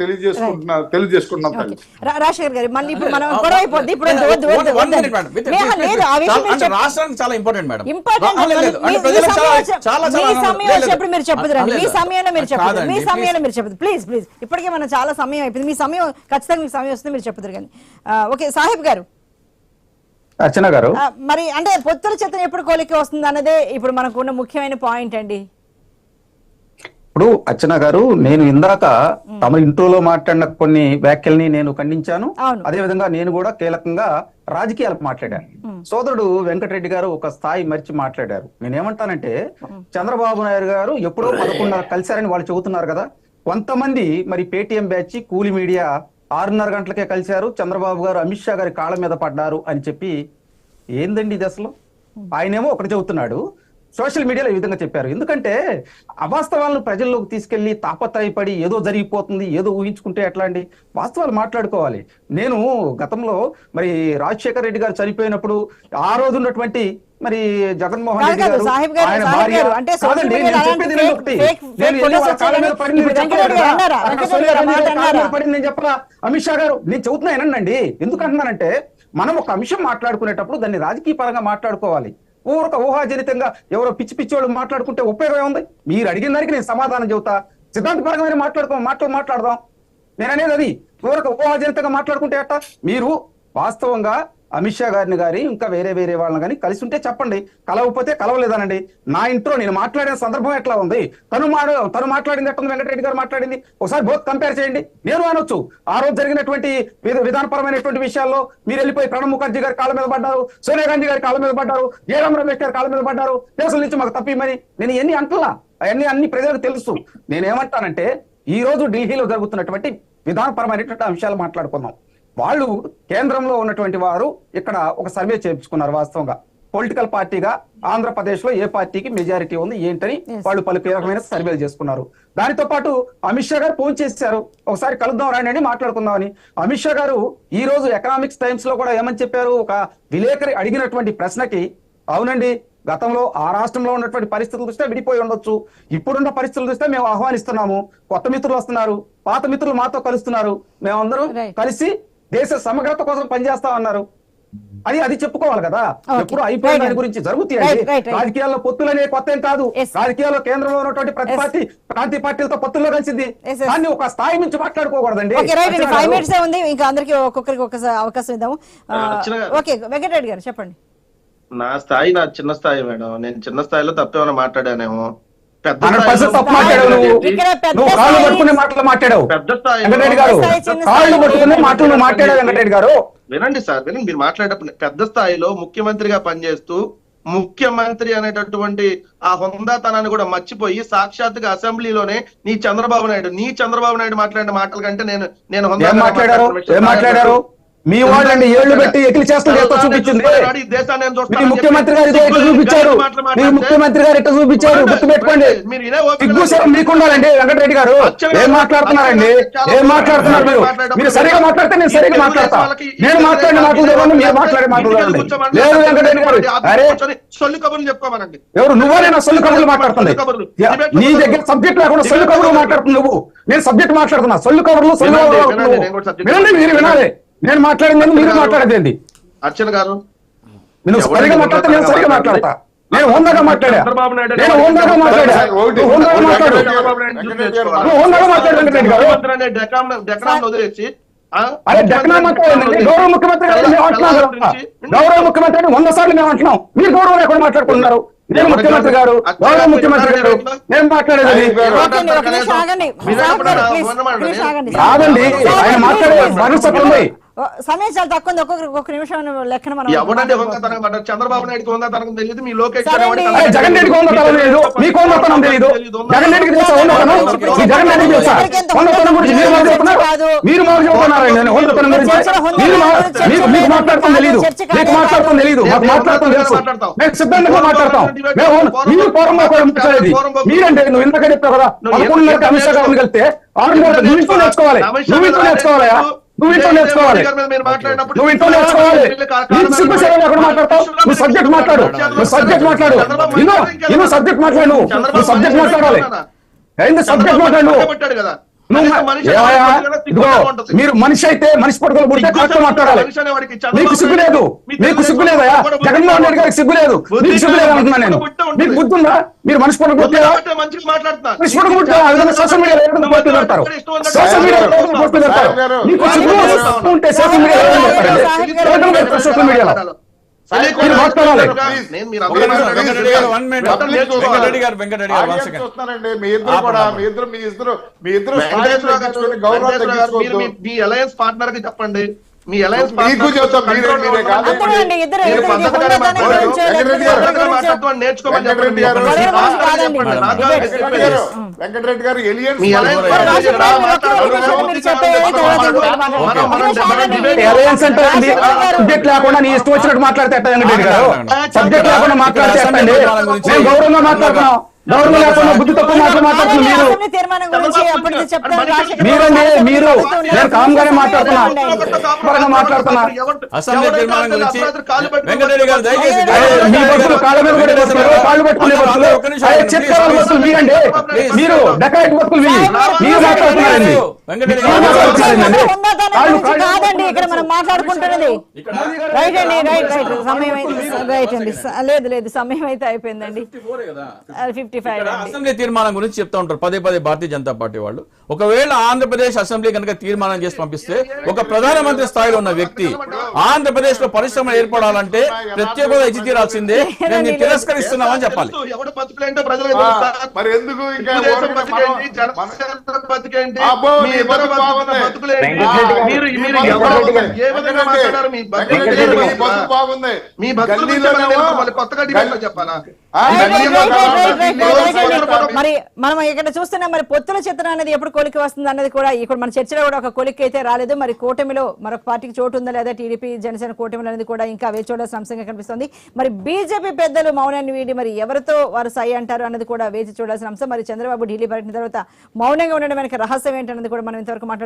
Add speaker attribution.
Speaker 1: తెలియజేసుకుంటున్నాం.
Speaker 2: రాజశేఖర్ గారు మళ్ళీ ఇప్పుడు మనం గొడవ అయిపోద్ది. ఇప్పుడు
Speaker 3: రాష్ట్రానికి చాలా ఇంపార్టెంట్ మేడం.
Speaker 2: మీరు చెప్పదురండి, మీ సమయంలో మీరు చెప్పదు, మీ సమయంలో మీరు చెప్పదు. ప్లీజ్ ప్లీజ్, ఇప్పటికే మనం చాలా సమయం అయిపోయింది. మీ సమయం ఖచ్చితంగా మీకు సమయం వస్తుంది, మీరు చెప్పుదురు కానీ. ఓకే సాహిబ్ గారు,
Speaker 4: అర్చన గారు,
Speaker 2: మరి అంటే పొత్తుల చేతన ఎప్పుడు కోలిక వస్తుంది అన్నదే ఇప్పుడు మనకు ఉన్న ముఖ్యమైన పాయింట్ అండి.
Speaker 4: ఇప్పుడు అర్చన గారు, నేను ఇందాక తమ ఇంట్రోలో మాట్లాడిన కొన్ని వ్యాఖ్యల్ని నేను ఖండించాను. అదే విధంగా నేను కూడా కీలకంగా రాజకీయాలకు మాట్లాడాను. సోదరుడు వెంకటరెడ్డి గారు ఒక స్థాయి మరిచి మాట్లాడారు. నేనేమంటానంటే, చంద్రబాబు నాయుడు గారు ఎప్పుడో 11:30 కలిశారని వాళ్ళు చెబుతున్నారు కదా. కొంతమంది మరి పేటీఎం బ్యాచ్, కూలి మీడియా 6:30 గంటలకే కలిశారు, చంద్రబాబు గారు అమిత్ షా గారి కాళ్ళ మీద పడ్డారు అని చెప్పి, ఏందండి ఇది అసలు? ఆయనేమో ఒకటి చెబుతున్నాడు, సోషల్ మీడియాలో ఈ విధంగా చెప్పారు. ఎందుకంటే అవాస్తవాలను ప్రజల్లోకి తీసుకెళ్లి తాపత్రయపడి ఏదో జరిగిపోతుంది, ఏదో ఊహించుకుంటే ఎట్లా అండి? వాస్తవాలు మాట్లాడుకోవాలి. నేను గతంలో మరి రాజశేఖర రెడ్డి గారు చనిపోయినప్పుడు ఆ రోజు ఉన్నటువంటి మరి జగన్మోహన్ రెడ్డి గారు, ఆయన భార్య, కాదండి నేను చెప్పేది నేను చెప్పలా. అమిత్ షా గారు, నేను చెబుతున్నా ఏనండి. ఎందుకు అంటున్నానంటే, మనం ఒక అంశం మాట్లాడుకునేటప్పుడు దాన్ని రాజకీయ పరంగా మాట్లాడుకోవాలి. ఊహాజనితంగా ఎవరో పిచ్చి పిచ్చి వాళ్ళు మాట్లాడుకుంటే ఉపయోగం ఉంది? మీరు అడిగిన దానికి నేను సమాధానం చెబుతా. సిద్ధాంతపరంగా మాట్లాడదాం. నేను అనేది అది. ఊహాజనితంగా మాట్లాడుకుంటే అట్ట. మీరు వాస్తవంగా అమిత్ షా గారి ఇంకా వేరే వాళ్ళని కానీ కలిసి ఉంటే చెప్పండి, కలవకపోతే కలవలేదనండి. నా ఇంట్లో నేను మాట్లాడిన సందర్భం ఎట్లా ఉంది, తను మాట్లాడింది ఎట్లా ఉంది, వెంకటరెడ్డి గారు మాట్లాడింది, ఒకసారి బోత్ కంపేర్ చేయండి. నేను అనొచ్చు, ఆ రోజు జరిగినటువంటి విధానపరమైనటువంటి విషయాల్లో మీరు వెళ్ళిపోయి ప్రణబ్ ముఖర్జీ గారి కాళ్ళ మీద పడ్డారు, సోనియా గాంధీ గారి కాళ్ళ మీద పడ్డారు, జయరాం రమేష్ గారి కాళ్ళ మీద పడ్డారు, దేశం నుంచి మాకు తప్పిమని. నేను ఇవన్నీ అంటలా, అవన్నీ అన్ని ప్రజలకు తెలుసు. నేనేమంటానంటే, ఈ రోజు ఢిల్లీలో జరుగుతున్నటువంటి విధానపరమైనటువంటి అంశాలు మాట్లాడుకుందాం. వాళ్ళు కేంద్రంలో ఉన్నటువంటి వారు ఇక్కడ ఒక సర్వే చేయించుకున్నారు. వాస్తవంగా పొలిటికల్ పార్టీగా ఆంధ్రప్రదేశ్ లో ఏ పార్టీకి మెజారిటీ ఉంది ఏంటని వాళ్ళు పలు కీలకమైన సర్వేలు చేసుకున్నారు. దానితో పాటు అమిత్ షా గారు ఫోన్ చేశారు, ఒకసారి కలుద్దాం రాండి అని మాట్లాడుకుందామని. అమిత్ షా గారు ఈ రోజు ఎకనామిక్స్ టైమ్స్ లో కూడా ఏమని చెప్పారు, ఒక విలేకరి అడిగినటువంటి ప్రశ్నకి, అవునండి గతంలో ఆ రాష్ట్రంలో ఉన్నటువంటి పరిస్థితులు చూస్తే విడిపోయి ఉండొచ్చు, ఇప్పుడున్న పరిస్థితులు చూస్తే మేము ఆహ్వానిస్తున్నాము, కొత్త మిత్రులు వస్తున్నారు, పాత మిత్రులు మాతో కలుస్తున్నారు, మేమందరం కలిసి దేశ సమగ్రత కోసం పనిచేస్తామన్నారు. అది చెప్పుకోవాలి కదా. ఎప్పుడు అయిపోయిన దాని గురించి జరుగుతాయండి. రాజకీయాల్లో పొత్తులనే కొత్త ఏం కాదు. రాజకీయాల్లో కేంద్రంలో ఉన్నటువంటి ప్రతి పార్టీ ప్రాంతీయ పార్టీలతో పొత్తుల్లో కలిసింది. దాన్ని ఒక స్థాయి నుంచి మాట్లాడుకోకూడదండి.
Speaker 2: ఇంకా అందరికి ఒక్కొక్కరికి అవకాశం ఇద్దాము. ఓకే వెంకటరెడ్డి గారు చెప్పండి.
Speaker 5: నా స్థాయి నా చిన్న స్థాయి మేడం. నేను చిన్న స్థాయిలో తప్పేమైనా మాట్లాడానేమో. వినండి సార్, వినండి. మీరు మాట్లాడేటప్పుడు పెద్ద స్థాయిలో ముఖ్యమంత్రిగా పనిచేస్తూ ముఖ్యమంత్రి అనేటటువంటి ఆ హుందాతనాన్ని కూడా మర్చిపోయి సాక్షాత్తుగా అసెంబ్లీలోనే నీ చంద్రబాబు నాయుడు మాట్లాడిన మాటల కంటే నేను
Speaker 4: మాట్లాడారు. మీ వాళ్ళండి ఏళ్లు పెట్టి ఎకిలి చేస్తూ చూపించింది. ముఖ్యమంత్రి గారు చూపించారు, ముఖ్యమంత్రి గారు ఎట్లా చూపించారు గుర్తుపెట్టుకోండి. మీకు ఉండాలండి. వెంకటరెడ్డి గారు ఏం మాట్లాడుతున్నారండి, ఏం మాట్లాడుతున్నారు మీరు సరిగా మాట్లాడితే నేను సరిగా మాట్లాడతా. నేను మాట్లాడిన మాటలు మీరు మాట్లాడే మాటలు లేదు. వెంకటరెడ్డి గారు అరే
Speaker 5: సొల్లు కబుర్లు చెప్పుకోమనండి.
Speaker 4: ఎవరు నువ్వే నా సొల్లు కబుర్లు మాట్లాడుతుంది. నీ దగ్గర సబ్జెక్ట్ లేకుండా సొల్లు కబుర్లు మాట్లాడుతుంది నువ్వు. నేను సబ్జెక్ట్ మాట్లాడుతున్నా, సొల్లు కబుర్లు వినండి, మీరు వినాలి. నేను మాట్లాడిందని మీరు మాట్లాడేది.
Speaker 5: అర్చన గారు
Speaker 4: నేను సరిగా మాట్లాడతా, నేను సరిగా మాట్లాడతా. నేను హోందాగా మాట్లాడా, నేను హోందాగా మాట్లాడా.
Speaker 5: వదిలేసి
Speaker 4: అరే డెక్కనా మాట్లాడండి. గౌరవ ముఖ్యమంత్రి గారు మేము అంటున్నాం, గౌరవ ముఖ్యమంత్రి 100 సార్లు మేము అంటున్నాం, మీరు గౌరవం లేకుండా మాట్లాడుకుంటున్నారు. నేను ముఖ్యమంత్రి గారు, గౌరవ ముఖ్యమంత్రి గారు నేను మాట్లాడేది కాదండి. ఆయన మాట్లాడే భవిష్యత్తు ఉంది.
Speaker 2: సమయం చాలా తక్కువ ఉంది. ఒక్కొక్క నిమిషం లెక్కన మనం
Speaker 5: చంద్రబాబు నాయుడు హోందాతనం తెలియదు, మీ లోకేష్
Speaker 4: జగన్ రెడ్డికి హోందాతనం తెలియదు, మీకు హోందాతనం తెలియదు. జగన్ రెడ్డికి తెలుసా హోందాతనం? జగన్ రెడ్డికి తెలుసా హోందాతనం గురించి? మీరు చెబుతున్నారండి హోందాతనం గురించి. మీకు మాట్లాడతాం తెలియదు, మీకు మాట్లాడతాం తెలియదు, మాకు మాట్లాడతాం తెలుసు. మేము సిద్ధంగా మాట్లాడతాం. మీరు పూర్వంగా కూడా మాట్లాడేది మీరంటే. నువ్వు ఇంతగా చెప్పావు కదా, 11:30 అమిత్ షా గారిని కలిస్తే 6:30 నువ్వు ఇంట్లో నేర్చుకోవాలి, నువ్వు ఇంట్లో నేర్చుకోవాలయా, నువ్వు ఇంట్లో నేర్చుకోవాలి, నువ్వు ఇంట్లో నేర్చుకోవాలి. నీకు సిగ్గు సేవ ఎక్కడ మాట్లాడతావు? నువ్వు సబ్జెక్ట్ మాట్లాడు, నువ్వు సబ్జెక్ట్ మాట్లాడు. సబ్జెక్ట్ మాట్లాడు, నువ్వు సబ్జెక్ట్ మాట్లాడాలి. ఏంది సబ్జెక్ట్ మాట్లాడు? మీరు మనిషి అయితే మనిషి పట్టుకోలు పుడితే కరెక్ట్ మాట్లాడాలి. మీకు సిగ్గు లేదు, మీకు సిగ్గు లేదయా? జగన్మోహన్ రెడ్డి గారికి సిగ్గు లేదు, మీకు సిగ్గు లేదు అంటున్నా నేను. మీకు బుద్ధుందా? మీరు మనిషి పట్టుకు పుట్టారా? మనిషి పట్టుకు పుట్టారా? ఆ విధంగా సోషల్ మీడియాలో పోస్టులు పెడతారు, సోషల్ మీడియాలో పోస్టులు పెడతారు. మీకు సిగ్గు ఉంటే సోషల్ మీడియాలో సోషల్ మీడియాలో
Speaker 1: వెంకటరెడ్డి గారు మీ అలయన్స్ పార్ట్నర్ కి చెప్పండి, మీ అలయన్స్
Speaker 6: వెంకటరెడ్డి గారు
Speaker 4: సబ్జెక్ట్ లేకుండా నీ ఇష్టం వచ్చినట్టు మాట్లాడితే సబ్జెక్ట్ లేకుండా మాట్లాడితే మేము గౌరవంగా మాట్లాడుతున్నాం. గౌరవం లేకుండా బుద్ధి తక్కువ మాట్లాడుతున్నారు మీరండి. మీరు నేను కామ్గానే మాట్లాడుతున్నా
Speaker 3: అసెంబ్లీ తీర్మానం గురించి వెంకటరెడ్డి గారు దయచేసి
Speaker 4: మీ బస్సులు కాళ్ళ మీద కూడా బస్సులు, కాళ్ళు పట్టుకునే బస్సులు, చిత్కాల బస్సులు మీరండి. మీరు డకాయిట్ బస్సులు మీరు మాట్లాడుతున్నారండి.
Speaker 2: కాదండి ఇక్కడ మనం మాట్లాడుకుంటున్నది. రైట్ అండి, రైట్ రైట్ సమయం రైట్ అండి. లేదు సమయం అయితే అయిపోయిందండి. 55
Speaker 3: అసెంబ్లీ తీర్మానం గురించి చెప్తా ఉంటారు పదే పదే భారతీయ జనతా పార్టీ వాళ్ళు. ఒకవేళ ఆంధ్రప్రదేశ్ అసెంబ్లీ కనుక తీర్మానం చేసి పంపిస్తే ఒక ప్రధానమంత్రి స్థాయిలో ఉన్న వ్యక్తి ఆంధ్రప్రదేశ్ లో పరిశ్రమలు ఏర్పడాలంటే ప్రత్యేక హోదా ఇచ్చి తీరాల్సిందే, మేము తిరస్కరిస్తున్నామని చెప్పాలి.
Speaker 1: ఎవడు బతుకులేంటో ప్రజలకు
Speaker 6: మరి ఎందుకు ఇంకా
Speaker 1: బతికేంటి మీ కొత్తగా డిబేట్ చెప్పాలా?
Speaker 2: మరి మనం ఇక్కడ చూస్తున్నాం, మరి పొత్తుల చిత్రం అనేది ఎప్పుడు కొలికి వస్తుంది అన్నది కూడా ఇక్కడ మన చర్చలో కూడా ఒక కొలికి అయితే రాలేదు. మరి కూటమిలో మరొక పార్టీకి చోటు ఉందా లేదా, టీడీపీ జనసేన కూటమిలో అనేది కూడా ఇంకా వేచి చూడాల్సిన అంశంగా కనిపిస్తుంది. మరి బీజేపీ పెద్దలు మౌనాన్ని వీడి మరి ఎవరితో వారు సై అంటారు అన్నది కూడా వేచి చూడాల్సిన అంశం. మరి చంద్రబాబు ఢిల్లీ పర్యటన తర్వాత మౌనంగా ఉండడం వెనక రహస్యం ఏంటన్నది కూడా మనం ఇంతవరకు మాట్లాడుకుంటున్నాం.